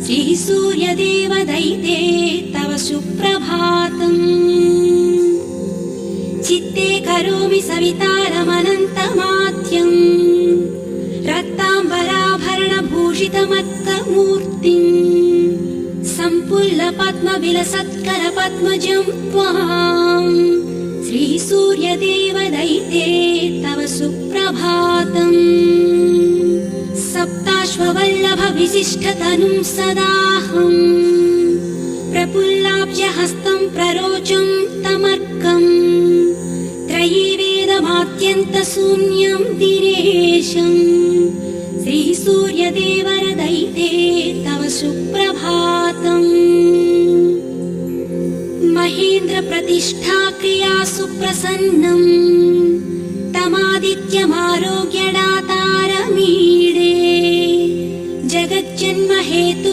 श्रीसूर्यदेवदैते तव सुप्रभातम्। चित्ते करोमि सवितारमनन्तमाद्यम् रक्ताम्बराभरणभूषितमत्तमूर्तिम् सम्पुल्लपद्मविलसत्करपद्मजं त्वाम् श्रीसूर्यदेवदैते तव सुप्रभातम्। सप्ताश्ववल्लभविशिष्टतनुं सदाहम् प्रफुल्लाब्जहस्तं प्ररोचं तमर्कम् त्रयीवेदमात्यन्तशून्यं दिनेशम् श्रीसूर्यदेवरदैते तव सुप्रभातम्। महेन्द्रप्रतिष्ठाक्रिया सुप्रसन्नम् तमादित्यमारोग्यदातारमीडे जगज्जन्महेतु